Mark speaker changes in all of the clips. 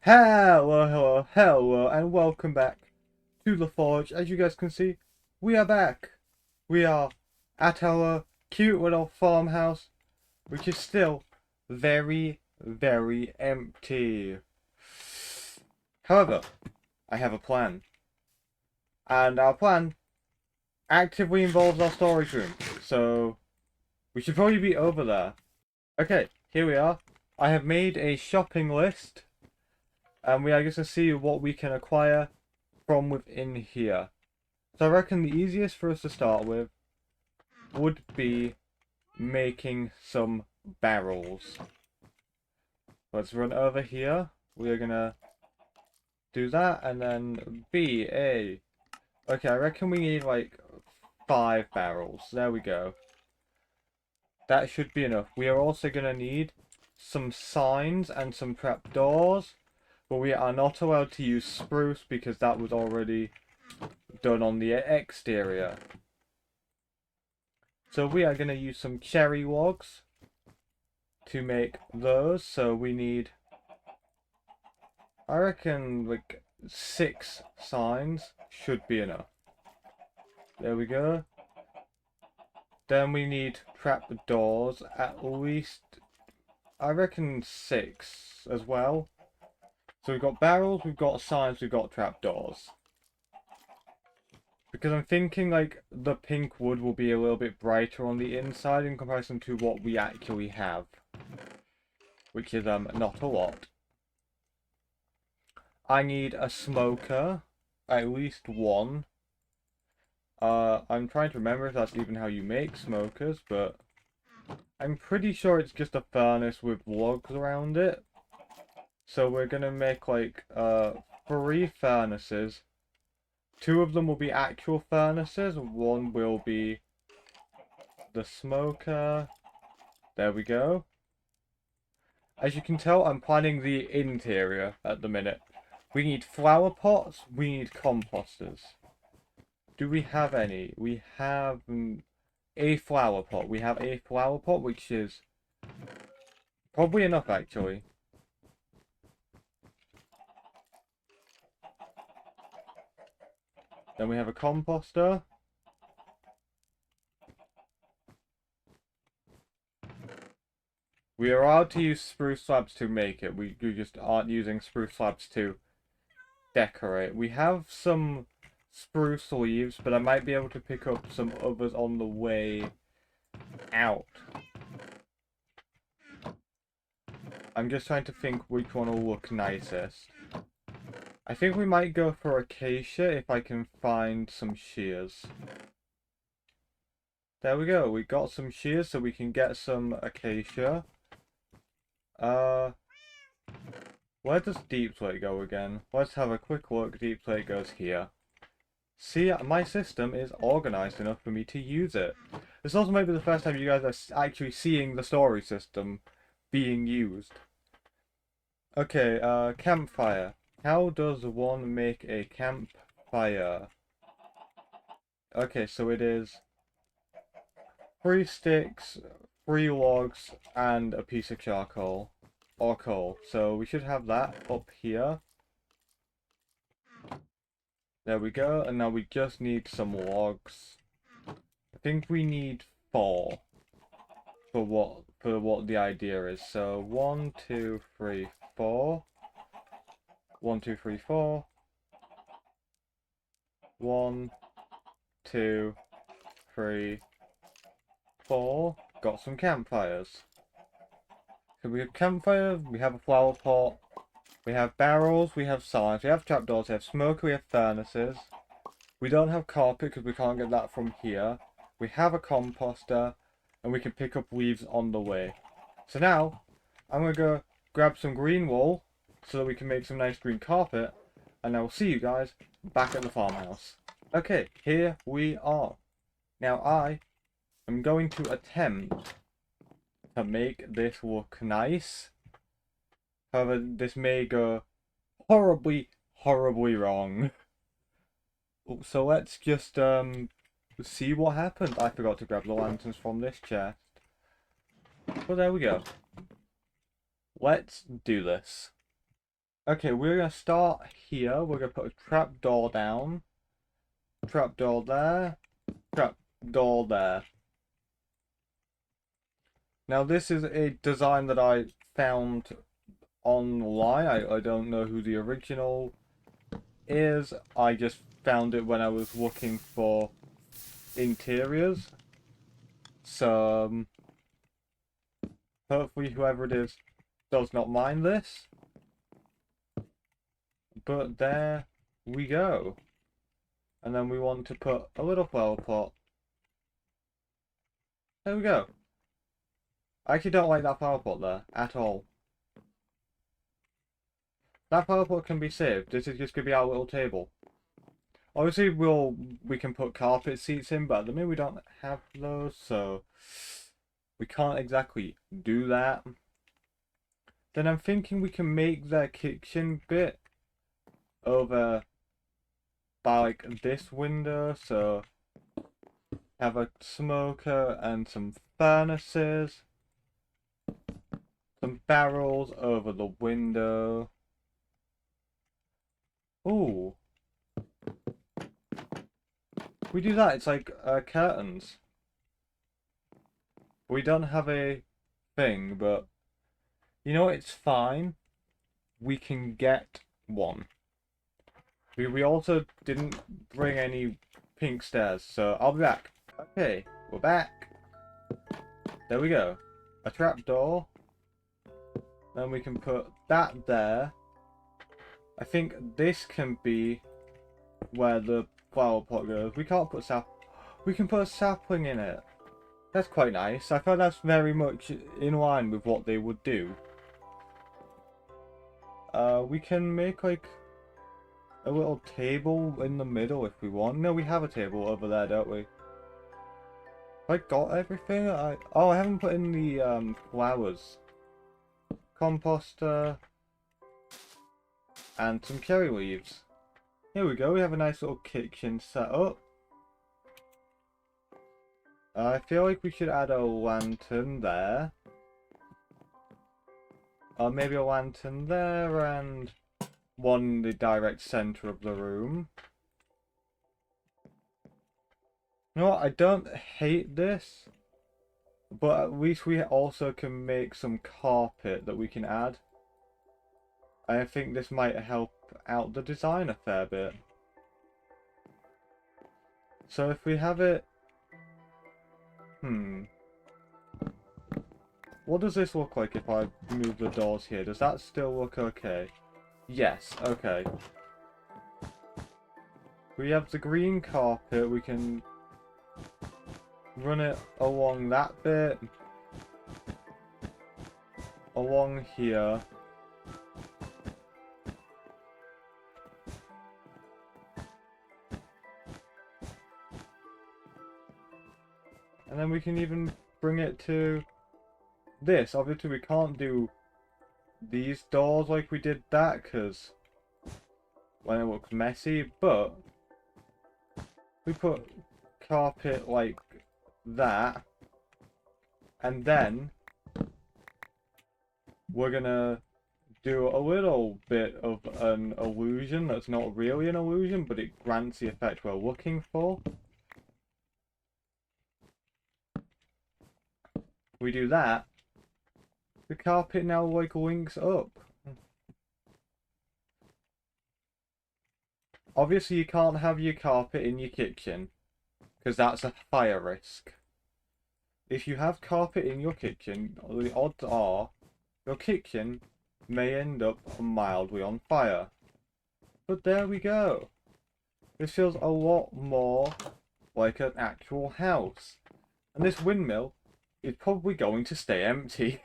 Speaker 1: Hello, and welcome back to the Forge. As you guys can see, we are back. We are at our cute little farmhouse, which is still very, very empty. However, I have a plan. And our plan actively involves our storage room. So, we should probably be over there. Okay, here we are. I have made a shopping list. And we are going to see what we can acquire from within here. So I reckon the easiest for us to start with would be making some barrels. Let's run over here. We are going to do that and then Okay, I reckon we need like 5 barrels. There we go. That should be enough. We are also going to need some signs and some trapdoors. But we are not allowed to use spruce because that was already done on the exterior. So we are going to use some cherry logs to make those. So we need, I reckon, like 6 signs should be enough. There we go. Then we need trapdoors, at least, I reckon 6 as well. So we've got barrels, we've got signs, we've got trapdoors. Because I'm thinking like the pink wood will be a little bit brighter on the inside in comparison to what we actually have. Which is not a lot. I need a smoker, at least one. I'm trying to remember if that's even how you make smokers, but I'm pretty sure it's just a furnace with logs around it. So we're gonna make like 3 furnaces. 2 of them will be actual furnaces, one will be the smoker. There we go. As you can tell, I'm planning the interior at the minute. We need flower pots, we need composters. Do we have any? We have a flower pot. We have a flower pot, which is probably enough, actually. Then we have a composter. We are allowed to use spruce slabs to make it. We just aren't using spruce slabs to decorate. We have some spruce leaves, but I might be able to pick up some others on the way out. I'm just trying to think which one will look nicest. I think we might go for acacia if I can find some shears. There we go, we got some shears so we can get some acacia. Where does deep slate go again? Let's have a quick look. Deep slate goes here. See, my system is organized enough for me to use it. This also might be the first time you guys are actually seeing the story system being used. Okay, campfire. How does one make a campfire? Okay, so it is 3 sticks, 3 logs, and a piece of charcoal. Or coal. So we should have that up here. There we go, and now we just need some logs. I think we need 4 for what the idea is. So 1, 2, 3, 4. 1, 2, 3, 4. 1, 2, 3, 4. Got some campfires. So we have campfires, we have a flower pot, we have barrels, we have signs, we have trapdoors, we have smoke, we have furnaces. We don't have carpet because we can't get that from here. We have a composter, and we can pick up leaves on the way. So now, I'm going to go grab some green wool so that we can make some nice green carpet, and I will see you guys back at the farmhouse. Okay, here we are. Now I am going to attempt to make this look nice. However, this may go horribly, horribly wrong. So let's just see what happens. I forgot to grab the lanterns from this chest. But there we go. Let's do this. Okay, we're gonna start here. We're gonna put a trap door down. Trap door there. Trap door there. Now this is a design that I found online. I don't know who the original is. I just found it when I was looking for interiors. So hopefully whoever it is does not mind this. But there we go. And then we want to put a little flower pot. There we go. I actually don't like that flower pot there at all. That flower pot can be saved. This is just gonna be our little table. Obviously we can put carpet seats in, but at the minute we don't have those, so we can't exactly do that. Then I'm thinking we can make the kitchen bit over by like this window, so have a smoker and some furnaces, some barrels over the window. Ooh. We do that, it's like curtains. We don't have a thing, but you know what, it's fine. We can get one. We also didn't bring any pink stairs, so I'll be back. Okay, we're back. There we go. A trapdoor. Then we can put that there. I think this can be where the flower pot goes. We can't put we can put a sapling in it. That's quite nice. I thought that's very much in line with what they would do. We can make like a little table in the middle if we want. No, we have a table over there, don't we? Have I got everything? I haven't put in the flowers. Composter and some cherry leaves. Here we go. We have a nice little kitchen set up. I feel like we should add a lantern there. Or maybe a lantern there and one in the direct center of the room. You know what? I don't hate this. But at least we also can make some carpet that we can add. I think this might help out the design a fair bit. So if we have it... What does this look like if I move the doors here? Does that still look okay? Yes, okay. We have the green carpet, we can run it along that bit. Along here. And then we can even bring it to this. Obviously we can't do these doors like we did that because when it looks messy, but we put carpet like that, and then we're gonna do a little bit of an illusion that's not really an illusion, but it grants the effect we're looking for. We do that, the carpet now like links up. Obviously you can't have your carpet in your kitchen, because that's a fire risk. If you have carpet in your kitchen, the odds are your kitchen may end up mildly on fire. But there we go. This feels a lot more like an actual house. And this windmill is probably going to stay empty.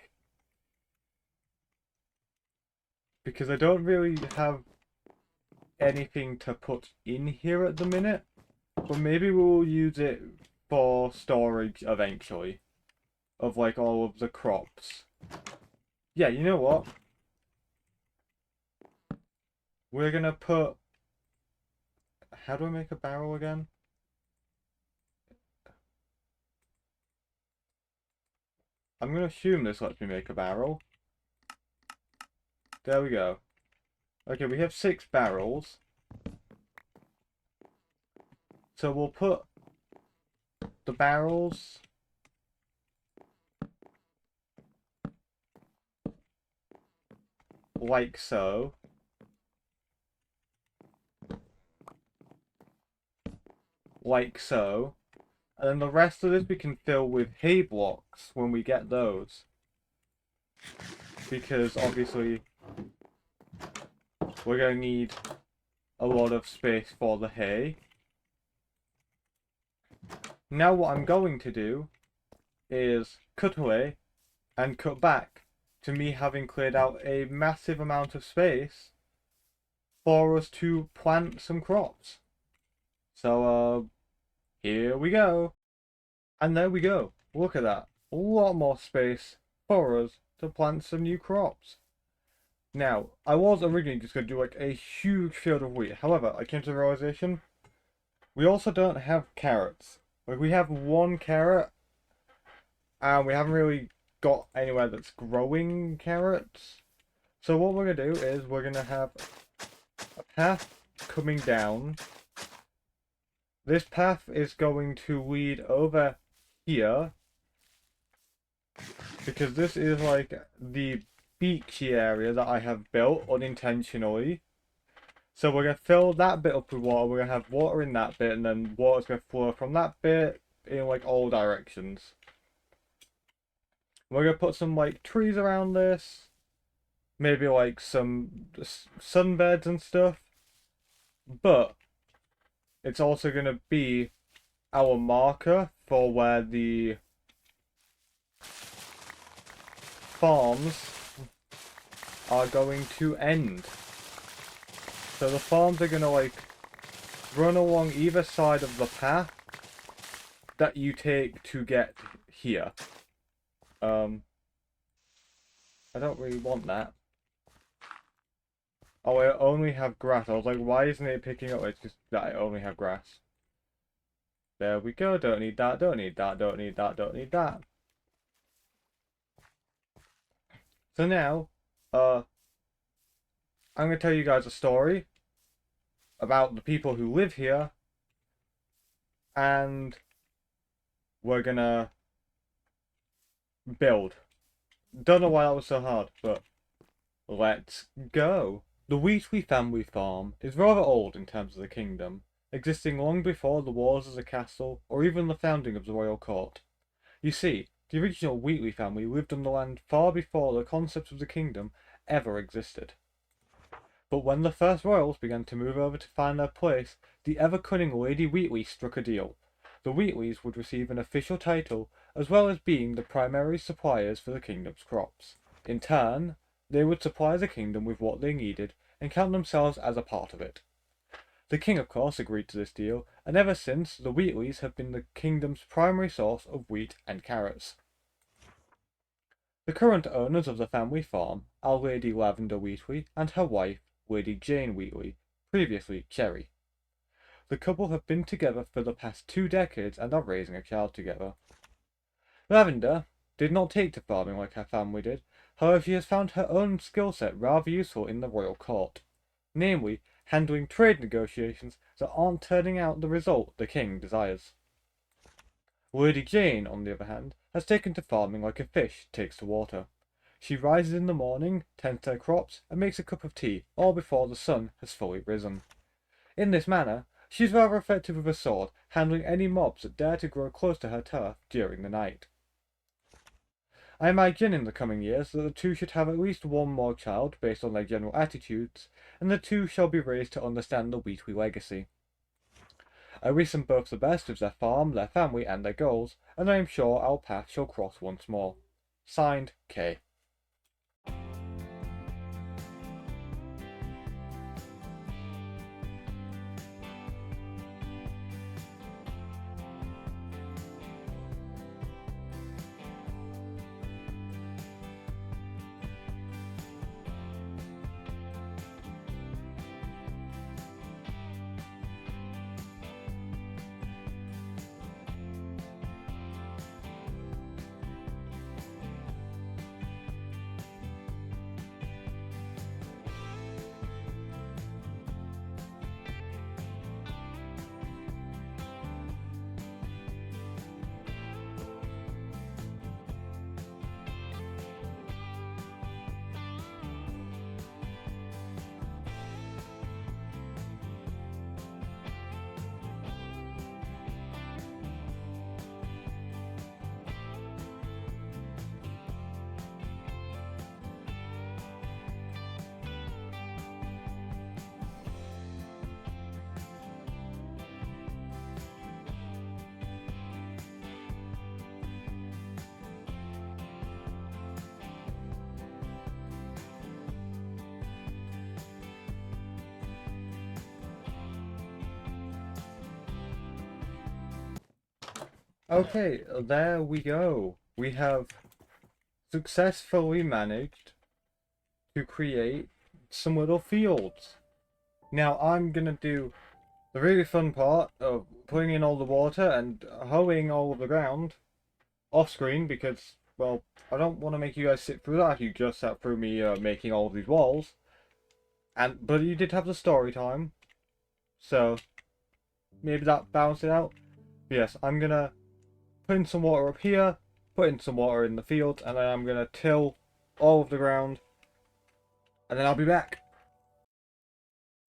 Speaker 1: Because I don't really have anything to put in here at the minute. But maybe we'll use it for storage eventually. Of like all of the crops. Yeah, you know what? We're gonna put... How do I make a barrel again? I'm gonna assume this lets me make a barrel. There we go. Okay, we have 6 barrels. So we'll put the barrels like so. Like so. And then the rest of this we can fill with hay blocks when we get those. Because obviously we're going to need a lot of space for the hay. Now what I'm going to do is cut away and cut back to me having cleared out a massive amount of space for us to plant some crops. So, here we go. And there we go. Look at that. A lot more space for us to plant some new crops. Now, I was originally just going to do like a huge field of wheat. However, I came to the realization we also don't have carrots. Like, we have 1 carrot, and we haven't really got anywhere that's growing carrots. So what we're going to do is we're going to have a path coming down. This path is going to lead over here, because this is like the beachy area that I have built unintentionally. So we're going to fill that bit up with water, we're going to have water in that bit, and then water's going to flow from that bit in like all directions. We're going to put some like trees around this, maybe like some sunbeds and stuff, but it's also going to be our marker for where the farms are going to end. So the farms are going to like run along either side of the path that you take to get here. I don't really want that. Oh, I only have grass. I was like, why isn't it picking up? It's just that I only have grass. There we go. Don't need that, don't need that, don't need that, don't need that. So now, I'm going to tell you guys a story about the people who live here, and we're gonna build. Don't know why that was so hard, but let's go. The Wheatley family farm is rather old in terms of the kingdom, existing long before the walls of the castle or even the founding of the royal court. You see, the original Wheatley family lived on the land far before the concept of the kingdom ever existed. But when the first royals began to move over to find their place, the ever-cunning Lady Wheatley struck a deal. The Wheatleys would receive an official title, as well as being the primary suppliers for the kingdom's crops. In turn, they would supply the kingdom with what they needed, and count themselves as a part of it. The king, of course, agreed to this deal, and ever since, the Wheatleys have been the kingdom's primary source of wheat and carrots. The current owners of the family farm are Lady Lavender Wheatley and her wife, Lady Jane Wheatley, previously Cherry. The couple have been together for the past 2 decades and are raising a child together. Lavender did not take to farming like her family did, however she has found her own skill set rather useful in the royal court, namely handling trade negotiations that aren't turning out the result the king desires. Lady Jane, on the other hand, has taken to farming like a fish takes to water. She rises in the morning, tends her crops, and makes a cup of tea, all before the sun has fully risen. In this manner, she is rather effective with a sword, handling any mobs that dare to grow close to her turf during the night. I imagine in the coming years that the two should have at least 1 more child based on their general attitudes, and the two shall be raised to understand the Wheatley legacy. I wish them both the best with their farm, their family, and their goals, and I am sure our paths shall cross once more. Signed, K. Okay, there we go. We have successfully managed to create some little fields. Now I'm gonna do the really fun part of putting in all the water and hoeing all of the ground off screen because, well, I don't want to make you guys sit through that. You just sat through me making all of these walls. But you did have the story time, so maybe that balanced it out. Yes, I'm gonna put in some water up here, put in some water in the field, and then I'm gonna till all of the ground, and then I'll be back.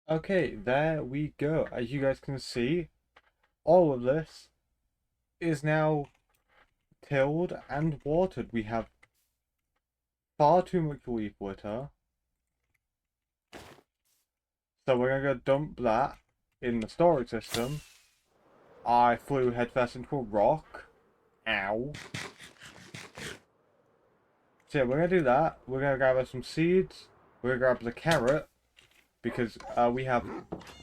Speaker 1: Okay, there we go. As you guys can see, all of this is now tilled and watered. We have far too much leaf litter, so we're gonna go dump that in the storage system. I flew headfirst into a rock. Ow. So yeah, we're gonna do that. We're gonna grab some seeds. We're gonna grab the carrot because we have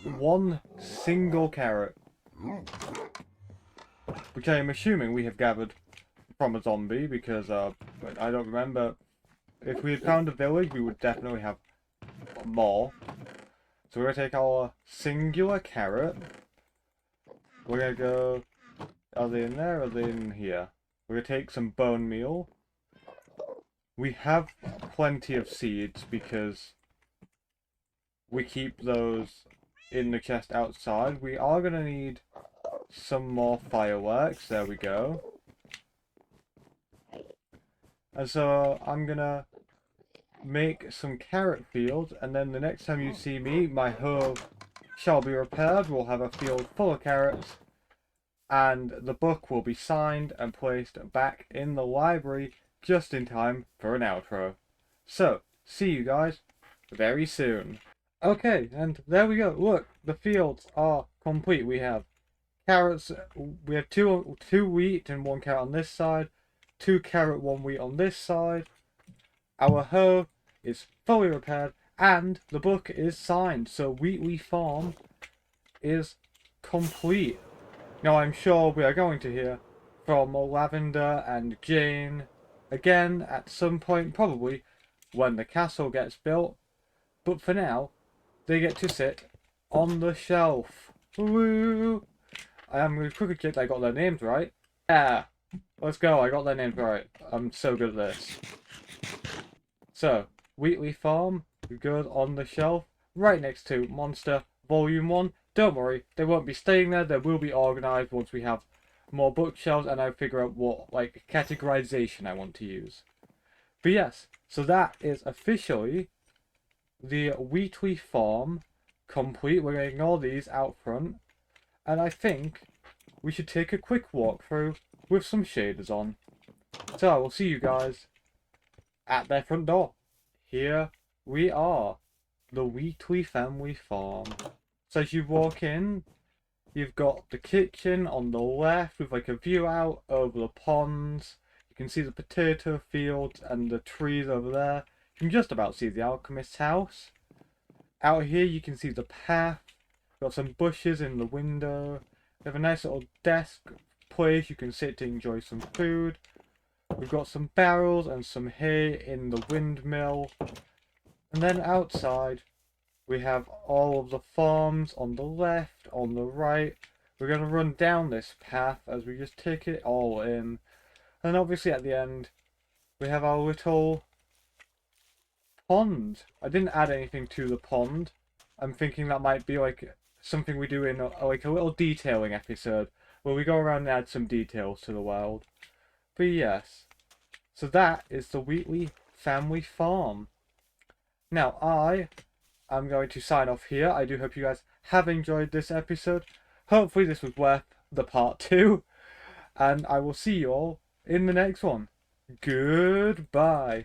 Speaker 1: one single carrot, which I am assuming we have gathered from a zombie because I don't remember. If we had found a village, we would definitely have more. So we're gonna take our singular carrot. We're gonna go. Are they in there? Or are they in here? We're gonna take some bone meal. We have plenty of seeds because we keep those in the chest outside. We are gonna need some more fireworks. There we go. And so I'm gonna make some carrot fields, and then the next time you see me, my hoe shall be repaired. We'll have a field full of carrots, and the book will be signed and placed back in the library just in time for an outro. So, see you guys very soon. Okay, and there we go. Look, the fields are complete. We have carrots. We have two wheat and one carrot on this side, 2 carrot, 1 wheat on this side. Our hoe is fully repaired, and the book is signed. So Wheatley Farm is complete. Now I'm sure we are going to hear from Lavender and Jane again at some point, probably when the castle gets built. But for now, they get to sit on the shelf. Woo! I am going to quickly check I got their names right. Yeah! Let's go, I got their names right. I'm so good at this. So, Wheatley Farm, good on the shelf, right next to Monster Volume 1. Don't worry, they won't be staying there, they will be organised once we have more bookshelves and I figure out what, like, categorization I want to use. But yes, so that is officially the Wheatley Farm complete. We're going to ignore these out front, and I think we should take a quick walk through with some shaders on. So I will see you guys at their front door. Here we are, the Wheatley family farm. So as you walk in, you've got the kitchen on the left with like a view out over the ponds. You can see the potato fields and the trees over there. You can just about see the alchemist's house. Out here you can see the path. Got some bushes in the window. We have a nice little desk place you can sit to enjoy some food. We've got some barrels and some hay in the windmill. And then outside we have all of the farms on the left, on the right. We're going to run down this path as we just take it all in. And obviously at the end we have our little pond. I didn't add anything to the pond. I'm thinking that might be like something we do in like a little detailing episode where we go around and add some details to the world. But yes, so that is the Wheatley family farm. Now I am going to sign off here. I do hope you guys have enjoyed this episode. Hopefully this was worth the part 2. And I will see you all in the next one. Goodbye.